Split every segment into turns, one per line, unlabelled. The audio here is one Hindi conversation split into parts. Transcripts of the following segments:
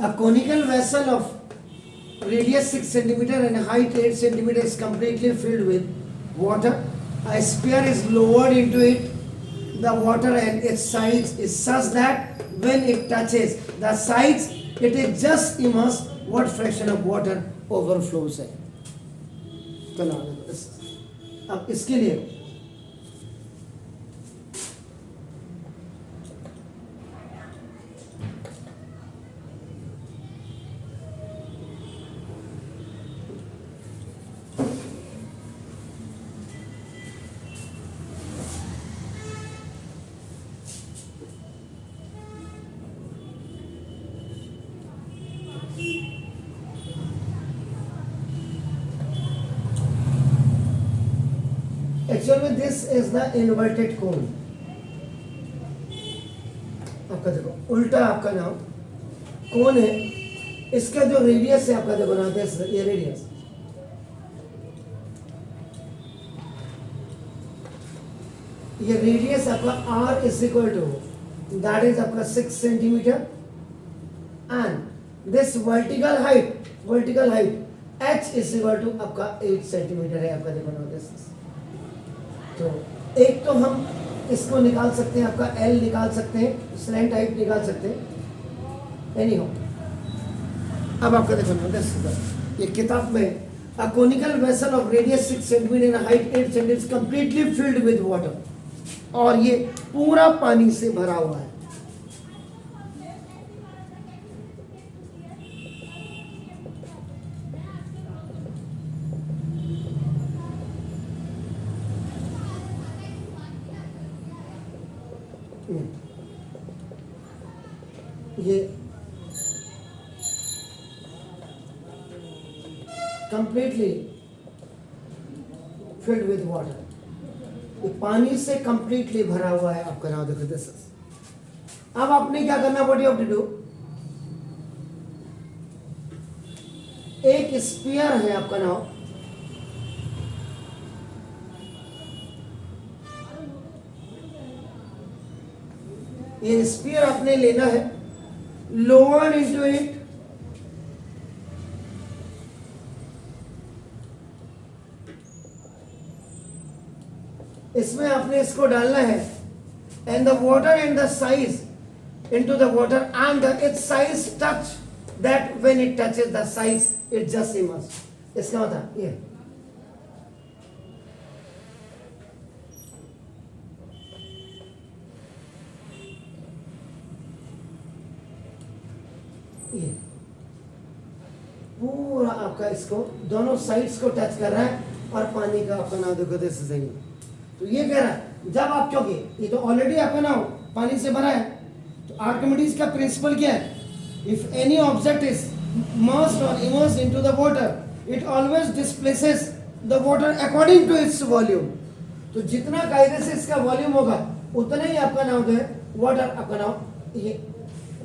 A conical vessel of radius 6 centimeter and height 8 centimeter is completely filled with water. A spear is lowered into it. The water and its sides is such that when it touches the sides, it is just immersed. What fraction of water overflows है? चलो अब इसके लिए Actually, this is the inverted cone. आपका देखो उल्टा आपका नाम कौन है, इसका जो रेडियस है आपका देखो ना, दिस ये रेडियस, ये रेडियस आपका r is equal to that is आपका 6 centimetre and this vertical height h is equal to आपका 8 सेंटीमीटर है आपका देखो ना दिस। तो एक तो हम इसको निकाल सकते हैं, आपका L निकाल सकते हैं, स्लैंट हाइट निकाल सकते हैं, एनी हो। अब आपका देखो ना ये किताब में a conical vessel of radius 6 centimeter and height 8 centimeter is completely filled with water, और ये पूरा पानी से भरा हुआ है। ये कंप्लीटली फिल्ड विद वाटर, ये पानी से कंप्लीटली भरा हुआ है आपका नाम देखो दिस। अब आपने क्या करना, what you have to do, एक स्फीयर है आपका नाम, ये स्फीयर आपने लेना है, लोअर इनटू इट, इसमें आपने इसको डालना है, and the water and the size into the water and it's size touch that when it touches the size it just immerse. इसका मतलब ये पूरा आपका इसको दोनों साइड्स को टच कर रहा है और पानी का आपका नाम देखो दिस इज। तो ये कह रहा है जब आप, क्योंकि ये तो ऑलरेडी आपका नाम पानी से भरा है, तो आर्किमिडीज का प्रिंसिपल क्या है, if any object is immersed or immersed into the water it always displaces the water according to its volume। तो जितना कायदे से इसका वॉल्यूम होगा उतना ही आपका नाम जो है वाटर आपका नाम ये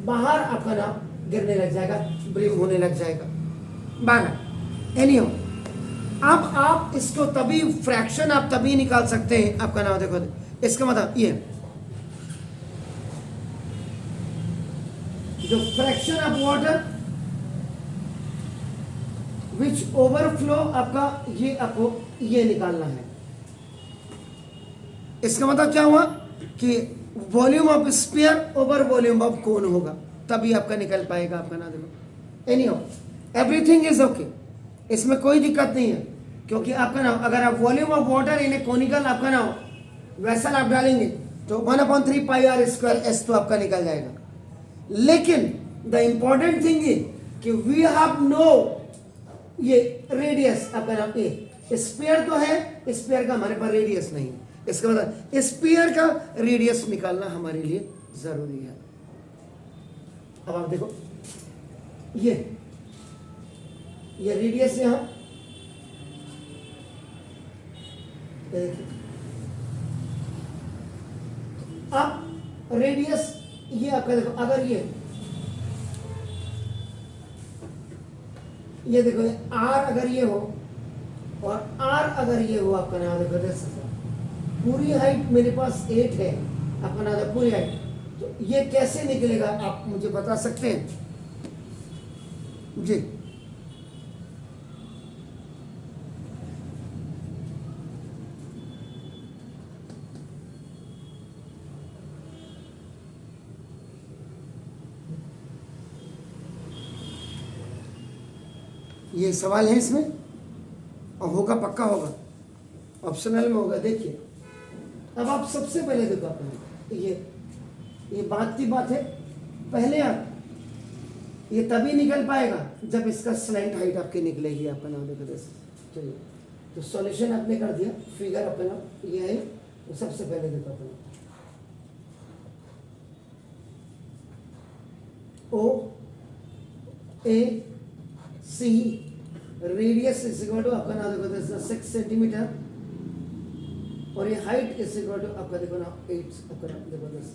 बाहर आपका नाम गिरने लग जाएगा, ब्रीम होने लग जाएगा बाहर। एनी हो, अब आप इसको तभी फ्रैक्शन आप तभी निकाल सकते हैं आपका नाम देखो, इसका मतलब ये जो fraction of water which overflow आपका, ये आपको ये निकालना है। इसका मतलब क्या हुआ कि volume of sphere over volume of cone होगा, तभी आपका निकल पाएगा आपका नाम देखो। एनी हो, एवरीथिंग इज ओके, इसमें कोई दिक्कत नहीं है, क्योंकि आपका नाम अगर आप volume of water in A conical आपका नाम वैसल आप डालेंगे तो 1/3 पाई आर स्क्वायर एस तो आपका निकल जाएगा। लेकिन द इंपॉर्टेंट थिंग इज कि वी हैव नो ये रेडियस आपका नाम ए, स्फीयर तो है, स्फीयर का हमारे पास रेडियस नहीं, इसका मतलब स्फीयर का रेडियस निकालना हमारे लिए जरूरी है। अब आप देखो ये रेडियस यहां अब रेडियस ये आपका देखो, अगर ये देखो आर अगर ये हो और आर अगर ये हो आपका नाम देखो दस, पूरी हाइट मेरे पास 8 है आपका नाम पूरी हाइट, तो ये कैसे निकलेगा आप मुझे बता सकते हैं? जी ये सवाल है इसमें, और होगा, पक्का होगा, ऑप्शनल में होगा। देखिए अब आप सबसे पहले देखो अपने ये बात की बात है, पहले आप ये तभी निकल पाएगा जब इसका स्लैंट हाइट आपकी निकलेगी। अपना देखो चलिए, तो सॉल्यूशन आपने कर दिया, फिगर अपना ये है। तो सबसे पहले देखो अपना ओ ए सी रेडियस इज इक्वल टू आपका नाम देखो 6 सेंटीमीटर, और ये हाइट इज इक्वल टू आपका देखो ना 8 आपका नाम देखो 10,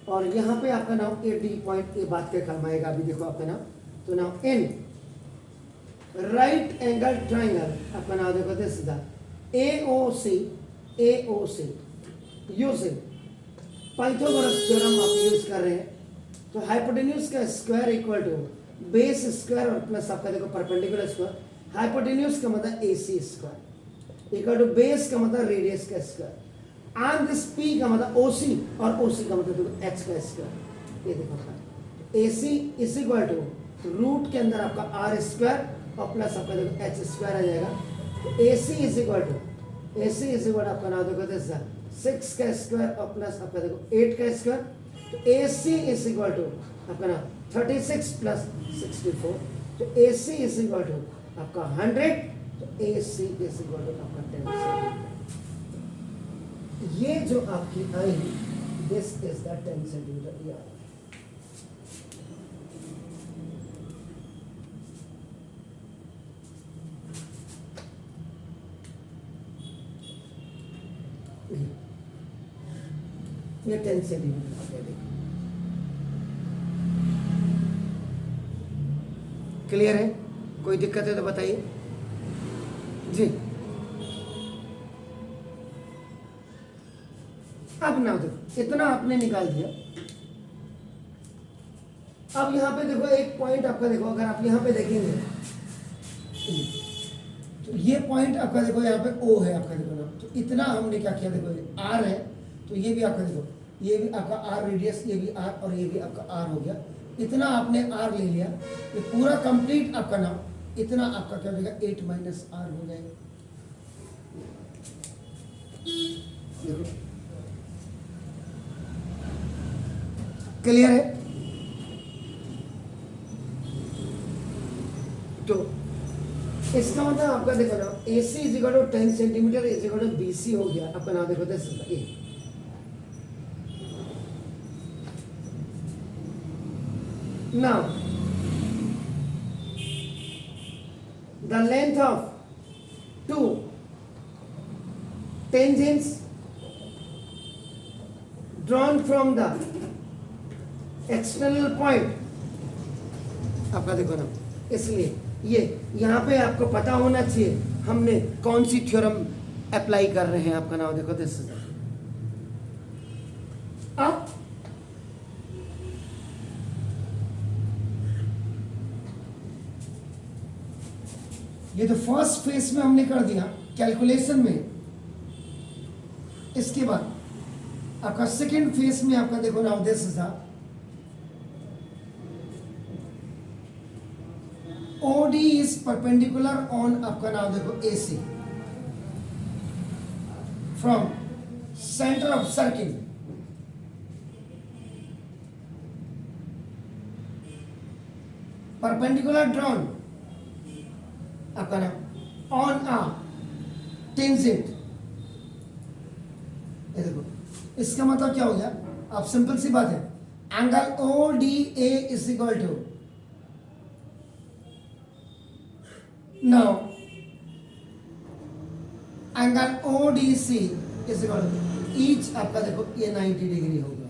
और यहाँ पे आपका नाम 80 पॉइंट ये बात के काम आएगा। अभी देखो आपका नाम, तो now in right angle triangle आपका नाम देखो this is AOC using Pythagoras theorem आप यूज कर रहे हैं। तो हाइपोटेन्यूज का square equal to base square और प्लस आपका देखो परपेंडिकुलर स्क्वायर। हाइपोटेन्यूज का मतलब AC square equal to base का मतलब रेडियस का स्क्वायर, एंड दिस P का मतलब OC, और OC का मतलब देखो H का स्क्वायर। ये देखो AC is equal to root के अंदर आपका R स्क्वायर और प्लस आपका देखो H स्क्वायर आ जाएगा। तो AC इज इक्वल टू आपका नाम देखो दिस 6 का स्क्वायर और प्लस आपका देखो 8 का स्क्वायर। तो AC इज इक्वल टू आपका नाम 36 प्लस 64। तो AC इज इक्वल टू आपका 100। तो AC इज इक्वल टू आपका 10 सेंटीमीटर। ये जो आपकी आई दिस इज द 10 सेंटीमीटर। ये ये 10 सेंटीमीटर क्लियर है? कोई दिक्कत है तो बताइए जी। अब ना देखो इतना आपने निकाल दिया। अब यहां पे देखो एक पॉइंट आपका देखो, अगर आप यहां पे देखेंगे तो ये पॉइंट आपका देखो यहाँ पे O है आपका देखो ना। तो इतना हमने क्या किया देखो, R है तो ये भी आपका देखो, ये भी आपका R रेडियस, ये भी R और ये भी आपका R हो गया। इतना आपने R ले लिया, ये पूरा कंप्लीट आपका नाम, इतना आपका क्या हो जाएगा 8 माइनस R हो जाएगा। देखो क्लियर है? तो इसका मतलब आपका देखो ना AC is equal to 10 centimetre is equal to BC हो गया आपका नाम देखो this is A। Now, the length of two tangents drawn from the external point आपका देखो ना, इसलिए ये यहाँ पे आपको पता होना चाहिए हमने कौन सी थ्योरम अप्लाई कर रहे हैं। आपका नाम देखो दिस इज अब ये तो फर्स्ट फेज में हमने कर दिया कैलकुलेशन में। इसके बाद आपका सेकेंड फेज में आपका देखो now this is OD is perpendicular on आपका नाम देखो AC from centre of circle perpendicular drawn आपका नाम ऑन आ टेंजेंट। ये देखो इसका मतलब क्या हो गया, आप सिंपल सी बात है, angle ODA is equal to now angle ODC is equal to each आपका देखो ये 90 डिग्री होगा,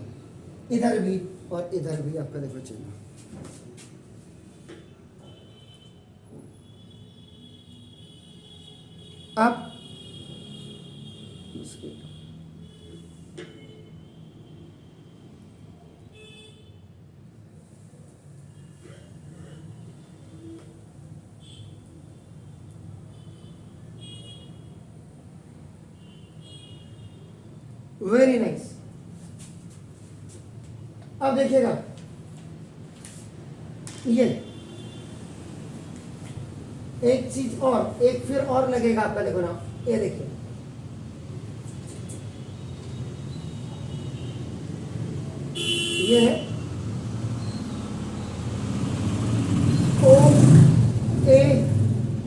इधर भी और इधर भी आपका देखो चलना। अब वेरी नाइस। अब देखिएगा ये एक चीज और, एक फिर और लगेगा आपका, देखो ना, ये देखिए ये है ओ ए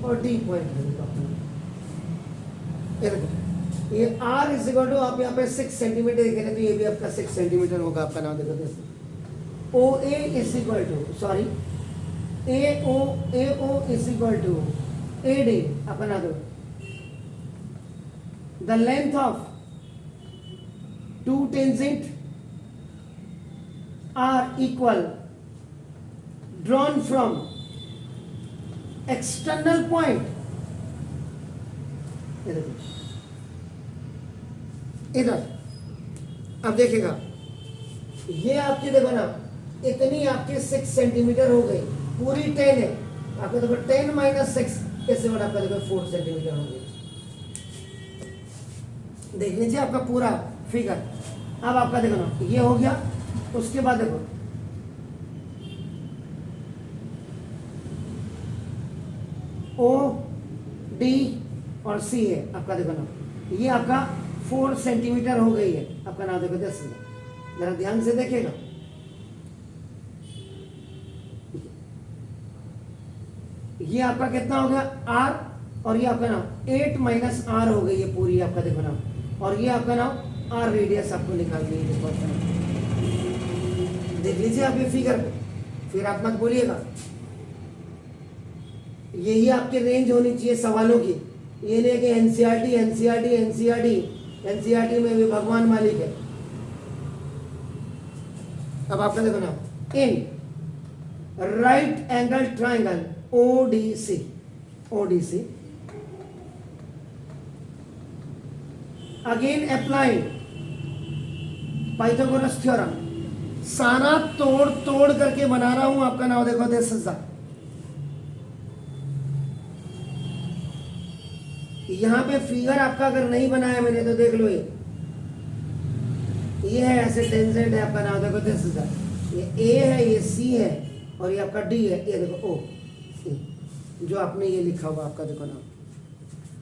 और डी पॉइंट लगेगा। ये देखो, ये आर इज इक्वल टू, आप यहाँ पे 6 सेंटीमीटर देख रहे हैं, तो ये भी आपका 6 सेंटीमीटर होगा आपका। नाम देखो जैसे O A is equal to, sorry, A O is equal to A D, अपना दो the length of two tangent are equal drawn from external point, इधर। अब देखिएगा ये आपकी देखो ना, इतनी आपकी 6 सेंटीमीटर हो गई, पूरी 10 है आपका, देखो 10 माइनस 6, इससे बड़ा आपका देखो 4 सेंटीमीटर हो गई। देख लीजिए आपका पूरा फिगर। अब आपका देखो ना ये हो गया, उसके बाद देखो ओ डी और सी है आपका, देखो ना ये आपका 4 सेंटीमीटर हो गई है आपका। नाम देखो 10, जरा ध्यान से देखिएगा, ये आपका कितना हो गया आर, और ये आपका नाम 8 माइनस आर हो गई है पूरी आपका, देखो ना, और ये आपका नाम आर रेडियस आपको निकाल दी है। देख लीजिए आप ये फिगर को, फिर आप मत बोलिएगा। यही आपकी रेंज होनी चाहिए सवालों की, ये नहीं कि एनसीईआरटी में भी भगवान मालिक है। अब आपका देखो ना, in right angle triangle ODC again applying Pythagoras theorem, सारा तोड़ करके बना रहा हूं आपका। नाम देखो दिस इज द, यहां पे फिगर आपका अगर नहीं बनाया मैंने तो देख लो, ये है ऐसे टेंजेंट है आपका। नाम देखो दिस इज द, ये ए है, ये सी है, और ये आपका डी है, ये देखो ओ जो आपने ये लिखा हुआ आपका, देखो ना।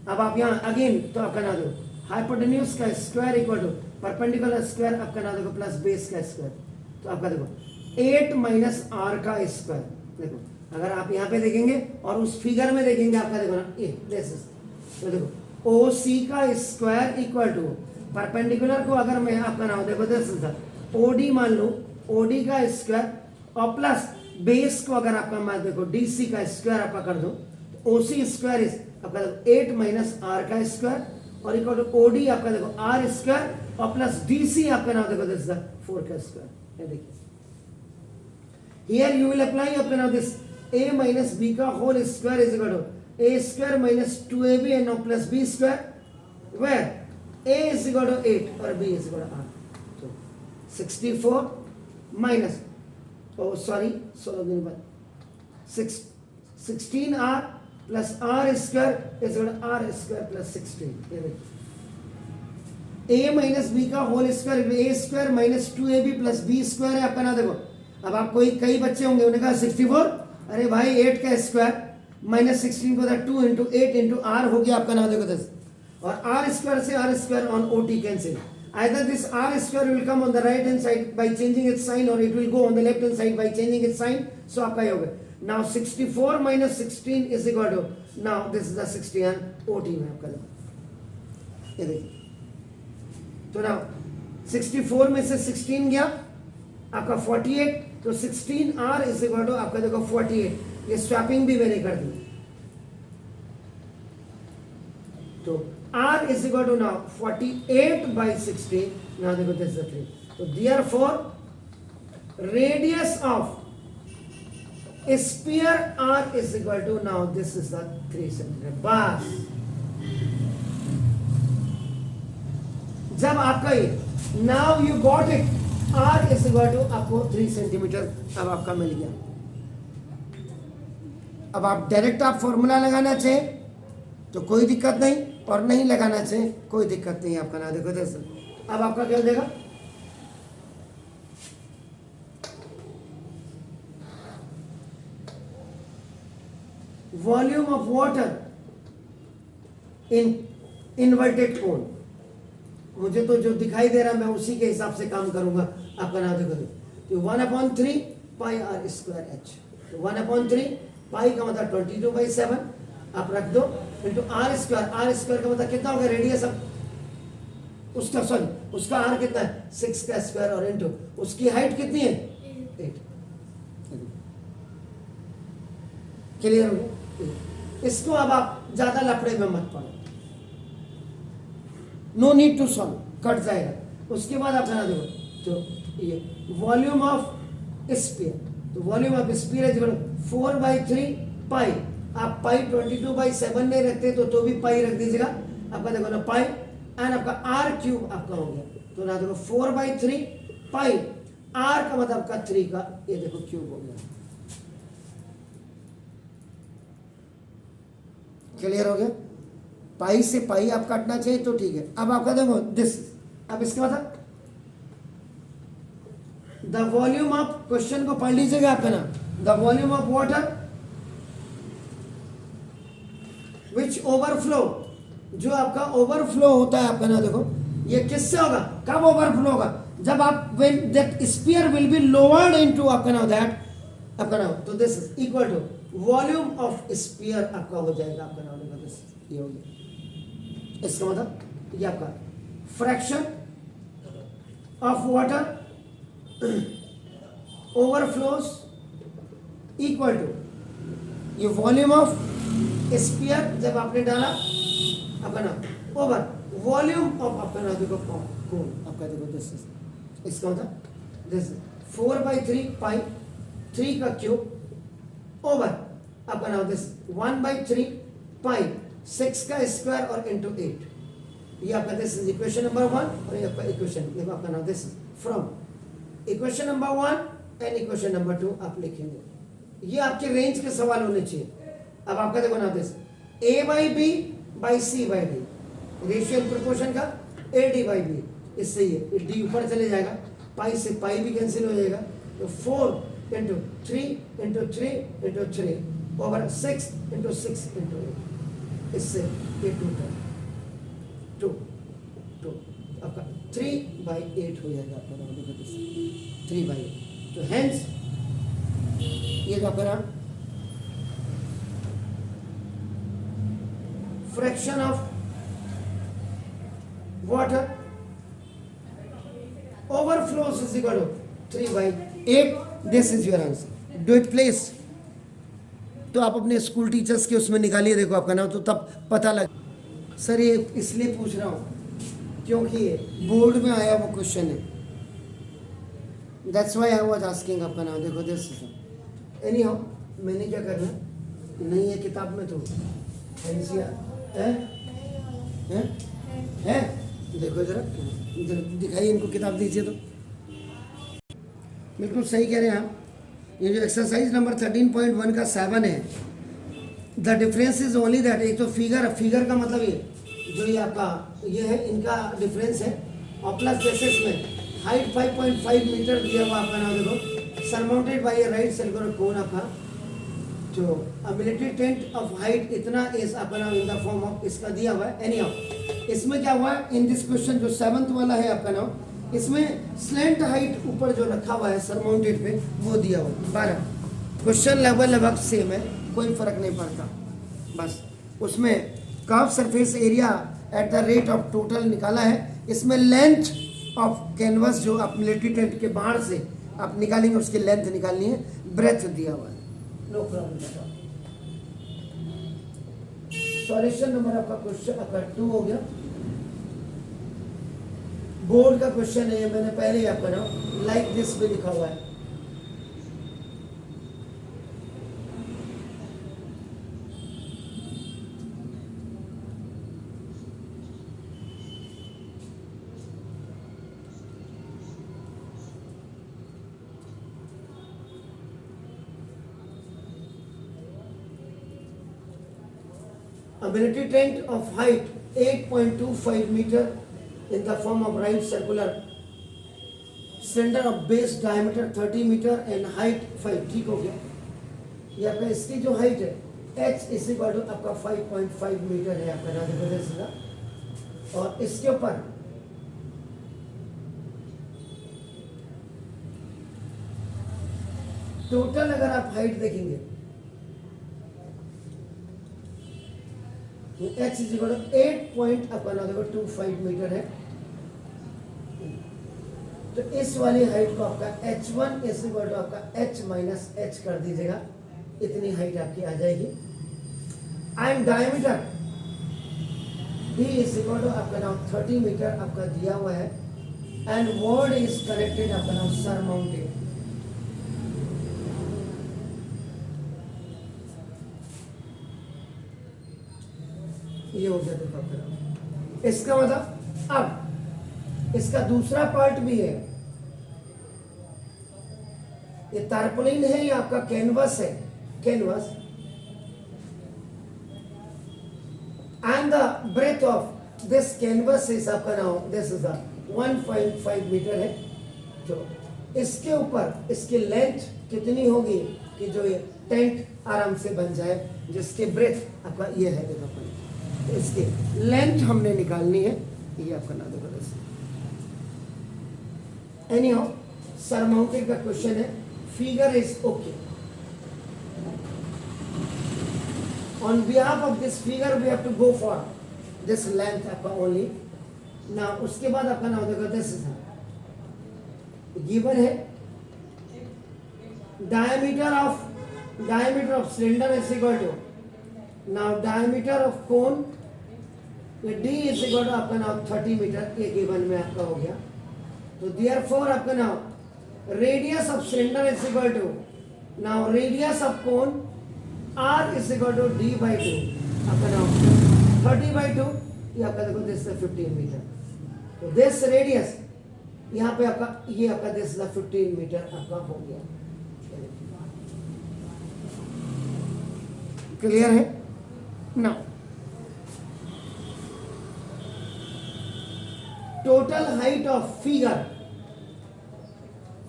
अब आप यहाँ अगेन तो आपका ना दो हाइपोटेन्यूज का square equal to perpendicular square आपका, ना देखो प्लस बेस का स्क्वायर, तो आपका देखो 8 माइनस आर का स्क्वायर। देखो अगर आप यहाँ पे देखेंगे और उस फिगर में देखेंगे आपका, देखो ना ये तो देखो ओ सी का स्क्वायर इक्वल टू परपेंडिकुलर को अगर मैं आपका नाम देखो दिस ओ डी मान लो, ओ डी का स्क्वायर और प्लस बेस को अगर आपका मान देखो डी सी का स्क्वायर आपका कर दो, तो ओ सी स्क्वायर इज आपका 8 माइनस आर का स्क्वायर और इक्वल टू ओ डी आपका देखो आर स्क्वायर और प्लस डी सी आपका नाम देखो दिस 4 का स्क्वायर। देखिए हियर यू विल अप्लाई आपका नाम दिस a माइनस बी का whole square is equal to a square minus 2ab and now plus b square, where a is equal to 8 और b is equal to r। तो 64 माइनस, ओ सॉरी 16 दिन बाद 16r plus r square is equal to r square plus 16। ये देखिए a माइनस बी का whole square, a square minus 2ab plus b square है आपका। ना देखो अब आप कई बच्चे होंगे उन्होंने कहा 64, अरे भाई 8 का स्क्वायर माइनस 16 को 2 इंटू 8 इंटू आर हो गया आपका। नाम देखो 10, और आर स्क्वायर से r square on O T cancel, either this r square will come on the right hand side by changing its sign or it will go on the left hand side by changing its sign, so आपका ये हो गया। now 64 minus 16 is equal to, now this is the 60 and OT में आपका देखो, ये देखिए तो now 64 में से 16 गया आपका 48, तो 16r is equal to आपका देखो 48, ये स्वैपिंग भी मैंने कर दी, तो r is equal to now 48 by 16, now देखो this is the 3, so therefore radius of a sphere r is equal to, now this is the 3 centimeter। बस जब आपका ये now you got it, r is equal to आपको 3 सेंटीमीटर अब आपका मिल गया। अब आप डायरेक्ट आप फॉर्मूला लगाना चाहे तो कोई दिक्कत नहीं, और नहीं लगाना चाहिए कोई दिक्कत नहीं आपका। ना देखो अब आपका क्या हो जाएगा, volume of water in inverted कोन। मुझे तो जो दिखाई दे रहा है मैं उसी के हिसाब से काम करूंगा। आपका नाम देखो तो 1/3 पाई आर स्क्वायर एच। तो 1/3 पाई का मतलब 22/7 आप रख दो into r square. R square का मतलब कितना होगा, रेडियस अब उसका, सॉरी उसका आर कितना है 6 का स्क्वायर और इंटू उसकी हाइट कितनी है 8। क्लियर हो गया। इसको अब आप ज्यादा लफड़े में मत पड़ो, no need to solve, cut जाएगा। उसके बाद आप बना देखो तो ये वॉल्यूम ऑफ स्फीयर। तो वॉल्यूम ऑफ स्फीयर है 4/3 पाई। आप पाई 22/7 नहीं रखते तो भी पाई रख दीजिएगा। आपका देखो ना पाई एंड आपका आर क्यूब आपका हो गया। तो ना देखो 4/3 पाई, आर का मतलब आपका 3 का ये देखो क्यूब हो गया। क्लियर हो गया। पाई से पाई आप काटना चाहिए तो ठीक है। अब आपका देखो दिस, अब इसके बाद द वॉल्यूम ऑफ, क्वेश्चन को पढ़ लीजिएगा आपका ना, the volume of water which overflow, जो आपका ओवरफ्लो होता है आपका ना, देखो ये किससे होगा, कब ओवरफ्लो होगा, जब आप when that sphere will be lowered into आपका ना दैट आपका ना, तो this is equal to volume of sphere आपका हो जाएगा आपका ना, दिस ये हो गया। इसका मतलब ये आपका fraction of water overflows equal to ये वॉल्यूम ऑफ स्फीयर जब आपने डाला आपका ना ओवर वॉल्यूम ऑफ आपका ना देखो कोन आपका देखो दिस इज, इसका मतलब दिस 4/3 पाई 3 का क्यूब ओवर आपका ना दिस 1/3 पाई 6 का स्क्वायर और इंटू 8। ये आपका दिस इज इक्वेशन नंबर 1 और ये आपका इक्वेशन देखो आपका नाम this from equation number 1 and equation number 2 आप लिखेंगे। ये आपके रेंज के सवाल होने चाहिए। अब आपका देखो ना दिस a/b/c/d रेशियो प्रोपोर्शन का a/d/b, इससे ये d ऊपर चले जाएगा, पाई से पाई भी कैंसिल हो जाएगा, तो 4 into 3 into 3 into 3 over 6 into 6 into 8, इससे ये 2 आपका 3/8 हो जाएगा आपका नाम देखो 3/8। तो हेंस ये जो आपका fraction of water overflows is equal to 3/8. This is your answer, do it please. तो आप अपने स्कूल टीचर्स के उसमें निकालिए, देखो आपका नाम, तो तब पता लग। सर ये इसलिए पूछ रहा हूँ क्योंकि बोर्ड में आया वो क्वेश्चन है, that's why I was asking आपका नाम देखो दिस। एनी हाउ मैंने क्या करना नहीं है किताब में, तो है देखो जरा दिखाइए इनको, किताब दीजिए। तो बिल्कुल सही कह रहे हैं आप। ये जो एक्सरसाइज नंबर 13.1 का 7 है, the difference is only that, एक तो फिगर का मतलब ये जो ये आपका ये है इनका डिफरेंस है, और प्लस बेसिस में हाइट 5.5 मीटर दिया हुआ आपका नाम देखो, सरमाउंटेड बाय ए राइट सर्कुलर कोन आपका, जो मिलिट्री टेंट ऑफ हाइट इतना इस आपका नाम इन द फॉर्म ऑफ इसका दिया हुआ है। एनी हाउ इसमें क्या हुआ है इन दिस क्वेश्चन जो 7th वाला है आपका नाम, इसमें स्लैंट हाइट ऊपर जो रखा हुआ है सरमाउंटेड पे वो दिया हुआ है 12। क्वेश्चन लेवल लगभग सेम है, कोई फर्क नहीं पड़ता, बस उसमें curve surface area at the rate of total निकाला है। इसमें लेंथ ऑफ कैनवस जो आप मिलिट्री टेंट के बाहर से आप निकालेंगे उसकी लेंथ निकालनी है, ब्रेथ दिया हुआ है, नो प्रॉब्लम। सॉल्यूशन नंबर आपका क्वेश्चन आपका 2 हो गया। बोर्ड का क्वेश्चन है, मैंने पहले ही आपका नाम लाइक दिस भी लिखा हुआ है। A military tent of height 8.25 meter in the form of right circular cylinder of base diameter 30 meter and height 5. ठीक हो गया। ये आपका इसकी जो हाइट है h इज इक्वल टू आपका 5.5 मीटर है आपका राधे प्रदेश का, और इसके ऊपर टोटल अगर आप हाइट देखेंगे तो h is equal to 8.25 metre है। तो इस वाली हाइट को आपका h1 इज इक्वल टू आपका h माइनस h कर दीजिएगा, इतनी हाइट आपकी आ जाएगी। And diameter d is equal to आपका नाम 30 मीटर आपका दिया हुआ है, एंड वर्ड इज कनेक्टेड आपका नाम सरमाउंटेड। ये हो गया देखो आपका। इसका मतलब अब इसका दूसरा पार्ट भी है, ये तारपोलिन है, ये आपका कैनवस है, canvas, and the breadth of this canvas is आपका नाउ दिस इज 1.5 मीटर है। जो इसके ऊपर इसकी लेंथ कितनी होगी कि जो ये टेंट आराम से बन जाए, जिसके ब्रेथ आपका ये है देखो, तो इसकी लेंथ हमने निकालनी है, ये आपका ना देखो। एनी हाउ सरमाउंटेड का क्वेश्चन है, figure is okay. On behalf of this figure we have to go for this length आपका ओनली। ना उसके बाद आपका नाम देखो दिस गिवन है, diameter of cylinder is equal to now diameter of cone, ये d इज इक्वल टू आपका नाम 30 मीटर, ये गिवन में आपका हो गया। तो देयरफॉर आपका नाम radius of cylinder is equal to now radius of cone r is equal to d by 2 आपका नाम 30 बाई 2, ये आपका देखो दिस 15 मीटर। तो दिस रेडियस यहाँ पे आपका ये आपका दिस 15 मीटर आपका हो गया। क्लियर है? Now total height of figure,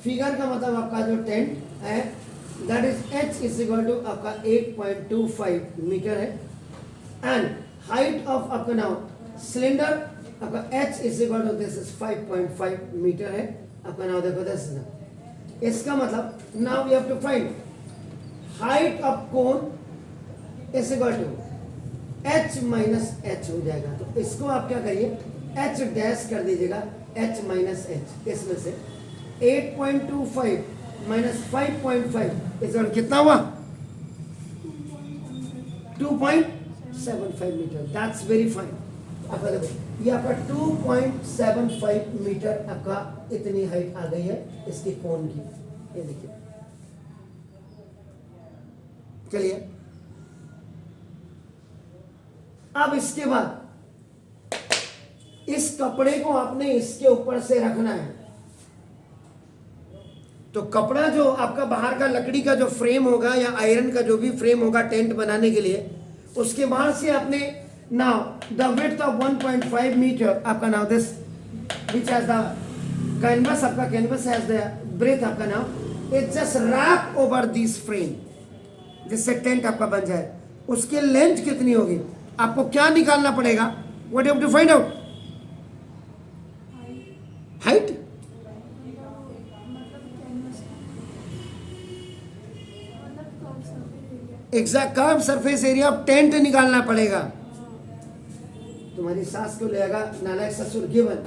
figure का मतलब आपका जो टेंट है that is h is equal to आपका 8.25 मीटर है, एंड हाइट ऑफ आपका नाउ सिलेंडर आपका h is equal to this is 5.5 metre है आपका नाउ देखो दिस। इसका मतलब now we have to find height of cone is equal to h minus h हो जाएगा। तो इसको आप क्या करिए, h डैश कर दीजिएगा, h माइनस h, इसमें से 8.25 माइनस 5.5 इस कितना हुआ 2.75 मीटर। That's very fine. आपका देखो ये आपका 2.75 मीटर आपका इतनी हाइट आ गई है इसकी कोन की, ये देखिए। चलिए अब इसके बाद इस कपड़े को आपने इसके ऊपर से रखना है। तो कपड़ा जो आपका बाहर का लकड़ी का जो फ्रेम होगा या आयरन का जो भी फ्रेम होगा टेंट बनाने के लिए, उसके बाहर से आपने now the width of 1.5 meter आपका now this which has the canvas, आपका कैनवस हैज द ब्रेथ आपका now it just wrap over this frame जिससे टेंट आपका बन जाए। उसकी लेंथ कितनी होगी आपको क्या निकालना पड़ेगा, what you have to find out, height. Exact curve surface area of tent निकालना पड़ेगा। तुम्हारी सास को लेगा नालायक ससुर गिवन।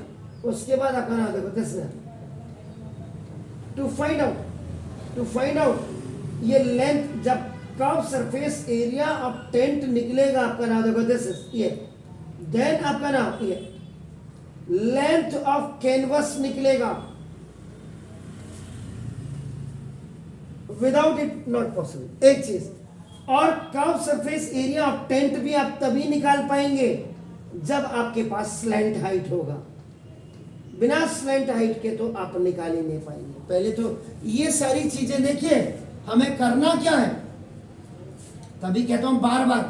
उसके बाद आपका नाम देखो दिस टू फाइंड आउट ये लेंथ, जब curve surface area of tent निकलेगा आपका नाम देखो दिस ये, देन आपका नाम ये लेंथ ऑफ कैनवस निकलेगा, विदाउट इट नॉट पॉसिबल। एक चीज और curve surface area of tent भी आप तभी निकाल पाएंगे जब आपके पास स्लैंट हाइट होगा। बिना स्लैंट हाइट के तो आप निकाल ही नहीं पाएंगे। पहले तो ये सारी चीजें देखिए हमें करना क्या है, तभी कहता हूं बार बार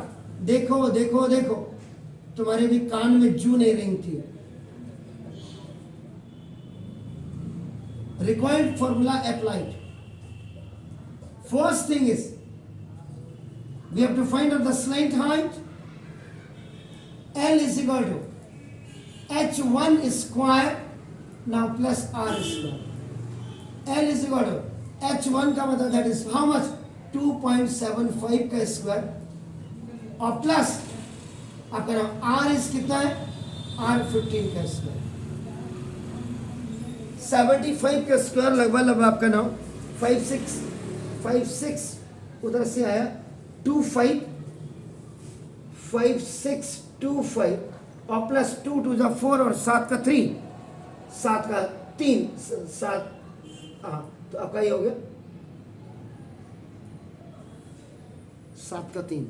देखो देखो देखो, तुम्हारे भी कान में जू नहीं रेंगती है। required formula applied. First thing is we have to find out the slant height. L is equal to h1 square now plus r square. L is equal to h1 का मतलब that is how much 2.75 का स्क्वायर और प्लस आपका नाम r इज कितना है r 15 का स्क्वायर 75 का स्क्वायर लगभग आपका नाम 56 उधर से आया 5625 और प्लस 2 2 जा 4 और 7 का 3 7 का 3 7 हाँ तो आपका ये हो गया 7 का 3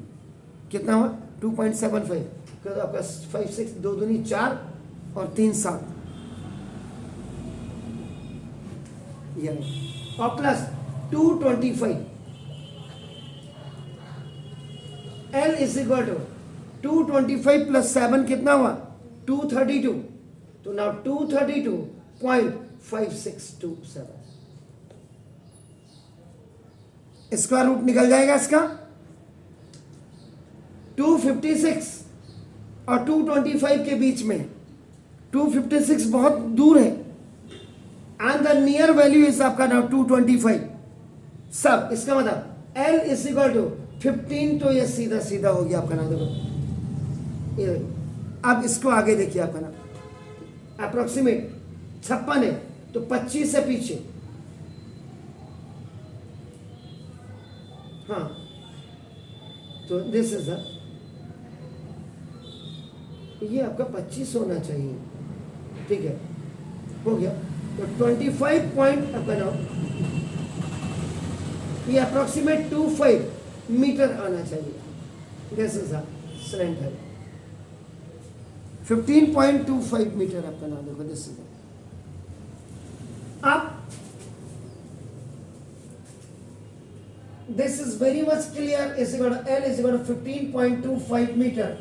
कितना हुआ 2.75 तो आपका 5 6 2 दूनी 4 और 3 7 ये और plus 225 L is equal to 225 plus 7 कितना हुआ 232 तो नाउ 232.5627 स्क्वायर रूट निकल जाएगा इसका 256 और 225 के बीच में 256 बहुत दूर है and the near value is आपका नाउ 225 सब इसका मतलब L इज इक्वल टू 15 तो ये सीधा सीधा हो गया आपका नाम देखो ये अब इसको आगे देखिए आपका नाम अप्रोक्सीमेट 56 है तो 25 से पीछे हाँ तो दिस इज ये आपका 25 होना चाहिए ठीक है हो गया तो 25 पॉइंट आपका नाम ये अप्रोक्सीमेट 25 मीटर आना चाहिए दिस इज स्लैंट है 15.25 मीटर आपका नाम देखो दिस इज अब this is very much clear is equal to L is equal to 15.25 meter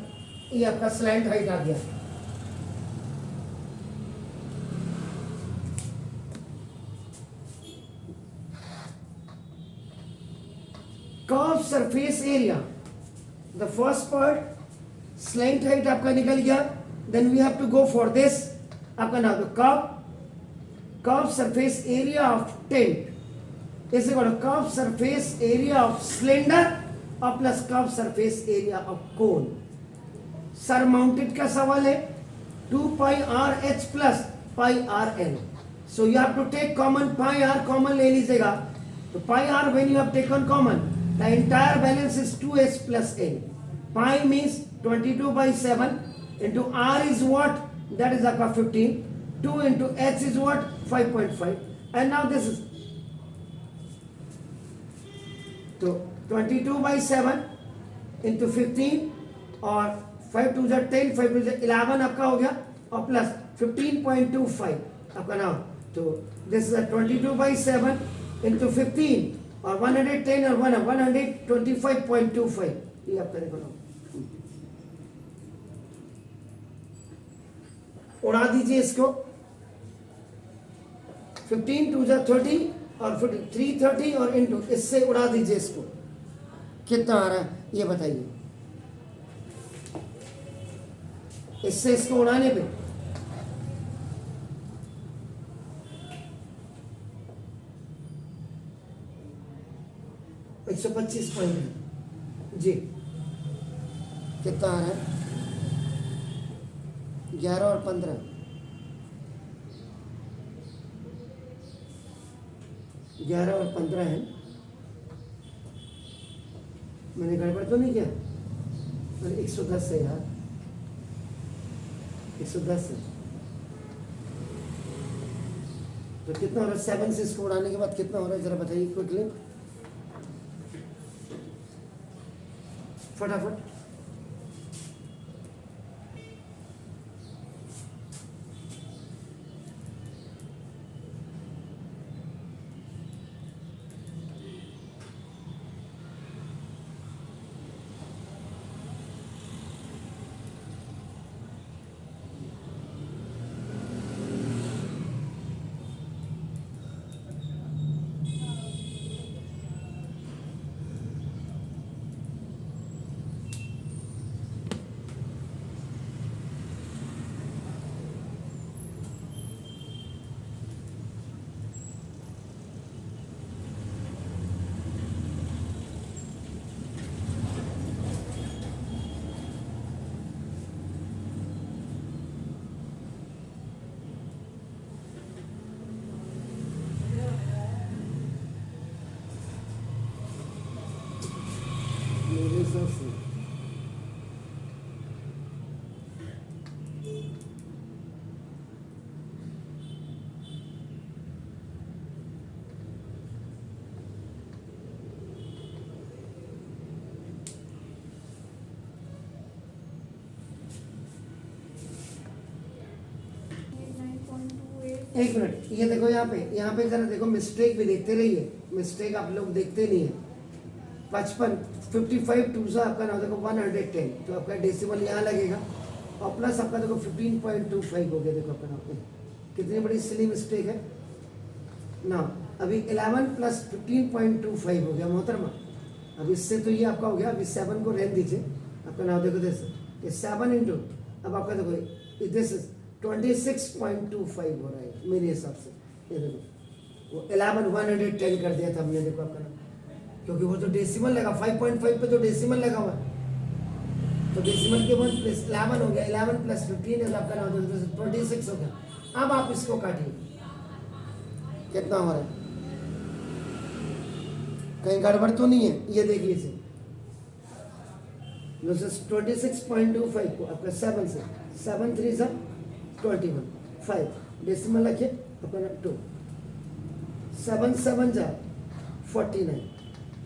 ये आपका स्लैंट हाइट आ गया curve surface area the first part slant height आपका निकल गया then we have to go for this आपका नाम curve surface area of tent is equal to curve surface area of cylinder और plus curve surface area of cone surmounted का सवाल है 2 pi r h plus pi r l so you have to take common pi r common ले लीजिएगा तो pi r when you have taken common the entire balance is 2h plus n pi means 22 by 7 into r is what that is आपका 15 2 into h is what 5.5 and now this is तो 22 by 7 into 15 और 5 to the 10 5 to the 11 आपका हो गया और प्लस 15.25 आपका नाम तो this is a 22 by 7 into 15 और 110 और 125.25 ये आपका देखो ना उड़ा दीजिए इसको 15 टू जा 30 और 330 और इनटू इससे उड़ा दीजिए इसको कितना आ रहा है ये बताइए इससे इसको उड़ाने पे एक 125 पॉइंट है जी कितना आ रहा है 11 और 15 11 और 15 है मैंने गड़बड़ तो नहीं किया अरे 110 है यार 110 है तो कितना हो रहा है 7 से इसको उड़ाने के बाद कितना हो रहा है जरा बताइए क्विकली फटाफट मेरे हिसाब से एक मिनट, ये देखो यहाँ पे जरा देखो, मिस्टेक भी देखते रहिए, मिस्टेक आप लोग देखते नहीं है। 55 55 टू सा आपका नाम देखो 110, तो आपका डेसिमल यहाँ लगेगा और प्लस आपका देखो 15.25 हो गया। देखो आपका नाम कितनी बड़ी सिली मिस्टेक है ना। अभी 11 प्लस 15.25 हो गया मोहतरमा। अब इससे तो ये आपका हो गया। अभी 7 को रहने दीजिए, आपका नाम देखो दिस ये 7 इंटू, अब आपका देखो दिस 26.25 हो रहा है मेरे हिसाब से। ये देखो वो 11 110 कर दिया था हमने, देखो आपका नाम, क्योंकि वो तो डेसिमल लगा 5.5 पे तो डेसिमल लगा हुआ, तो डेसिमल के बाद प्लस 11 हो गया, 11 प्लस 15 है, आपका नाम 26 हो गया। अब आप इसको काटिए, कितना हो रहा है, कहीं गड़बड़ तो नहीं है, ये देखिए इसे 26.25 को आपका 7 से 7 3 सा 21 5 डेसिमल रखिए, अपना 2 7 7 जा 49,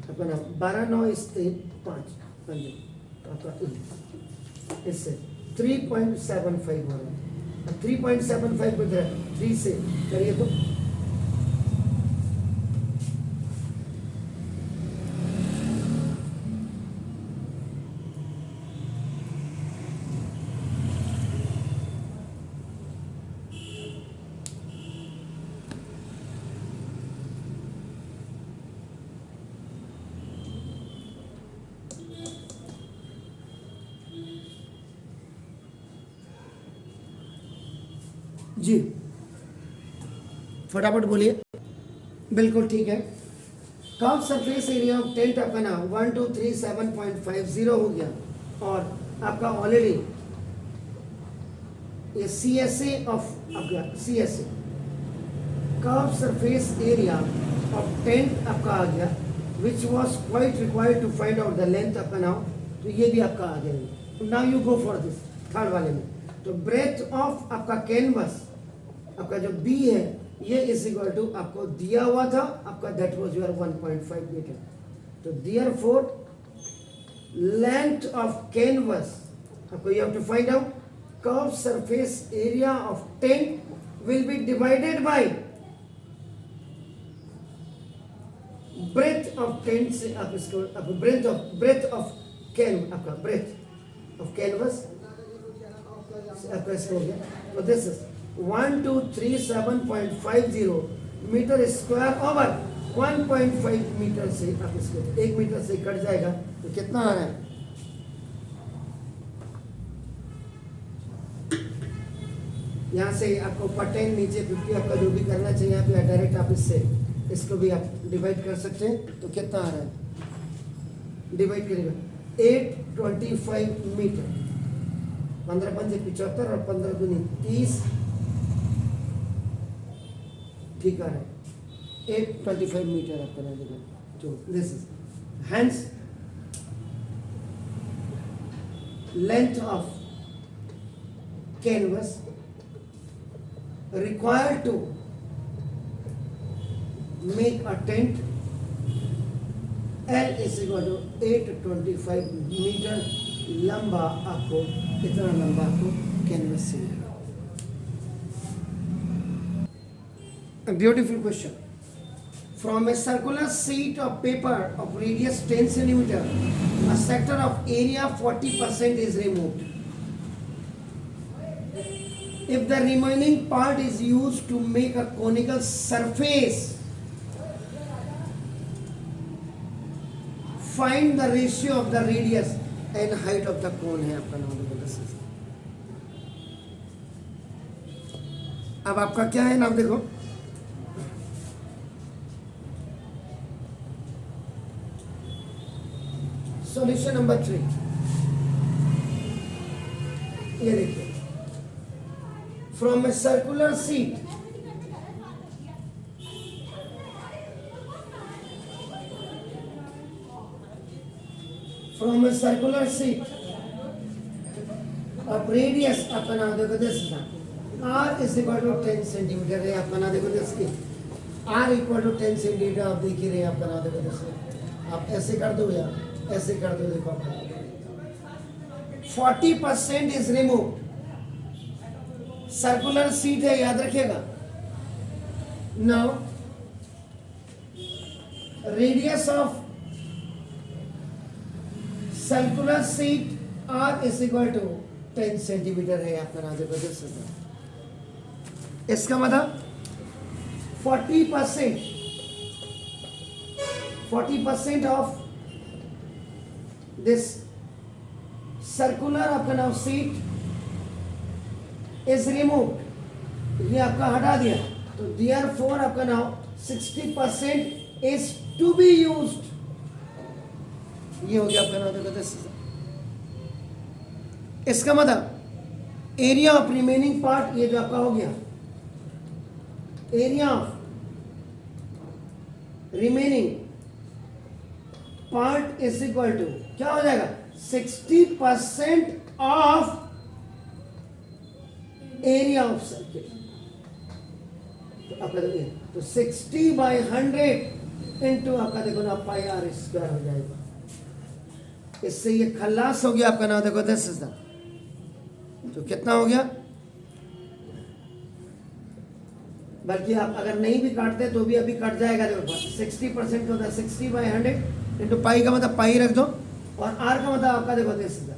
अपना 12 9 इस 5 आपका इससे 3.75 हो रहा है। 3.75 को 3 से करिए तो जी फटाफट बोलिए। बिल्कुल ठीक है। Curve surface area of tent आपका ना 1237.50 हो गया, और आपका ऑलरेडी ये सी एस ए ऑफ आपका C S A curve surface area of tent आपका आ गया, which was quite required to find out the length आपका नाउ, तो ये भी आपका आ गया। Now you go for this third वाले में, तो ब्रेथ ऑफ आपका कैनवस आपका जो बी है ये इज इक्वल टू आपको दिया हुआ था आपका, दैट वाज योर 1.5 मीटर। तो देयरफॉर लेंथ ऑफ कैनवस आपको you have to find out curve surface area of tent will be divided by breadth of tent से आप इसको आप ब्रेथ ऑफ कैन आपका ब्रेथ ऑफ कैनवस आपका इसको हो गया। तो this is 1237.50 metre square over 1.5 metre से आप इसको 1 मीटर से कट जाएगा, तो कितना आ रहा है, यहाँ से आपको पटेन नीचे 50 आपका जो भी करना चाहिए यहाँ पे डायरेक्ट आप इससे इसको भी आप डिवाइड कर सकते हैं। तो कितना आ रहा है, डिवाइड करेगा 825 मीटर, 15 पंजे 75 और 15 दूनी 30, ठीक है 825 मीटर आपका रहेगा। जो this is hence length of canvas required to make a tent L is equal to 825 metre लंबा, आपको इतना लंबा आपको कैनवस से। A beautiful question. From a circular sheet of paper of radius 10 centimeter, a sector of area 40% is removed. If the remaining part is used to make a conical surface, find the ratio of the radius and height of the cone है आपका नाम देखो। अब आपका क्या है नाम देखो, सॉल्यूशन नंबर 3, ये देखिए from a circular sheet from a circular sheet of radius आपका नाम देखो this r is equal to 10 centimetre है आपका नाम देखो दिस की आर इक्वल टू 10 सेंटीमीटर आप देख ही रहे हैं आपका नाम देखो दिस आप ऐसे कर दो या ऐसे कर दो देखो आपका 40% इज रिमूव सर्कुलर सीट है याद रखिएगा now radius of circular sheet r is equal to 10 centimetre है आपका नाम देखो दिस इसका मतलब 40% ऑफ दिस सर्कुलर आपका नाम सीट इज रिमूव ये आपका हटा दिया तो देयरफॉर आपका नाम 60% इज टू बी यूज्ड ये हो गया आपका नाम देखो दिस इसका मतलब एरिया ऑफ रिमेनिंग पार्ट ये जो आपका हो गया area of remaining part is equal to क्या हो जाएगा 60% ऑफ एरिया ऑफ सर्किल तो आपका देखिए तो 60/100 इंटू आपका देखो ना पाई आर स्क्वायर हो जाएगा इससे ये खल्लास हो गया आपका नाम देखो 10,000 तो कितना हो गया बल्कि आप अगर नहीं भी काटते तो भी अभी कट जाएगा देखो 60% होता है 60/100 इंटू पाई का मतलब पाई रख दो और आर का मतलब आपका देखो 10,000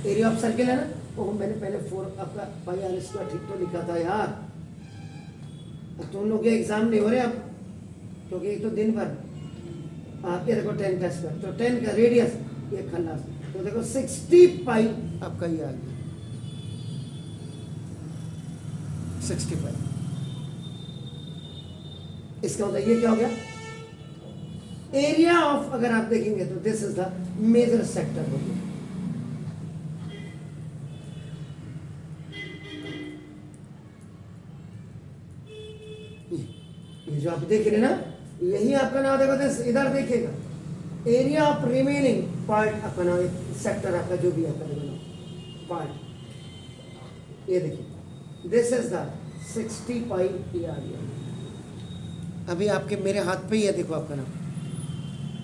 एरिया ऑफ सर्किल है ना वो मैंने पहले 4 आपका पाई आर स्क्वायर ठीक तो लिखा था यार तुम लोग के एग्जाम नहीं हो रहे अब क्योंकि एक तो दिन भर ये देखो 10 का स्क्वायर तो 10 का रेडियस ये खल्लास तो देखो 60 पाई आपका ये आ गया 65 इसका मतलब ये क्या हो गया एरिया ऑफ अगर आप देखेंगे तो this is the major sector हो गया ये जो आप देख रहे हैं ना यही आपका नाम देखो दिस इधर देखिएगा एरिया ऑफ रिमेनिंग पार्ट आपका नाम सेक्टर आपका जो भी आपका देखो पार्ट ये देखिए दिस इज द 60 पाई ये आ गया अभी आपके मेरे हाथ पे ही है देखो आपका नाम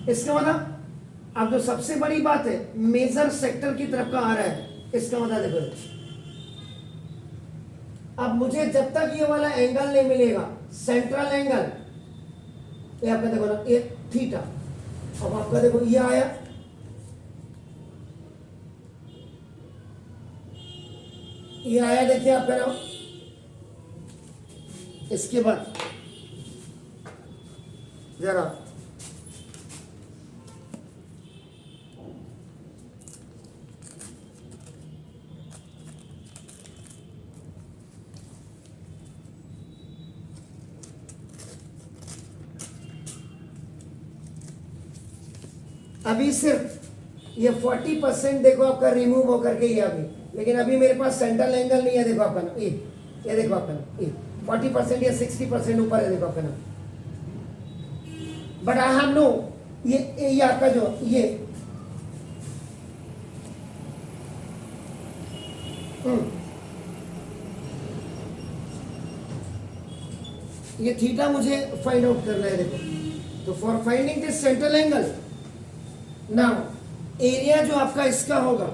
इसका मतलब अब जो सबसे बड़ी बात है मेजर सेक्टर की तरफ का आ रहा है इसका मतलब देखो अब मुझे जब तक ये वाला एंगल नहीं मिलेगा सेंट्रल एंगल ये आपका देखो ना ये थीटा अब आपका देखो ये आया ये आया देखिए आपका नाम इसके बाद जरा अभी सिर्फ ये 40% देखो आपका रिमूव होकर के ये आ गई लेकिन अभी मेरे पास सेंट्रल एंगल नहीं है देखो आपका ना ये देखो आपका ना ये 40% या 60% ऊपर है देखो आपका ना बट आई हैव नो ये आपका जो ये थीटा मुझे फाइंड आउट करना है देखो तो for finding this central angle now area जो आपका इसका होगा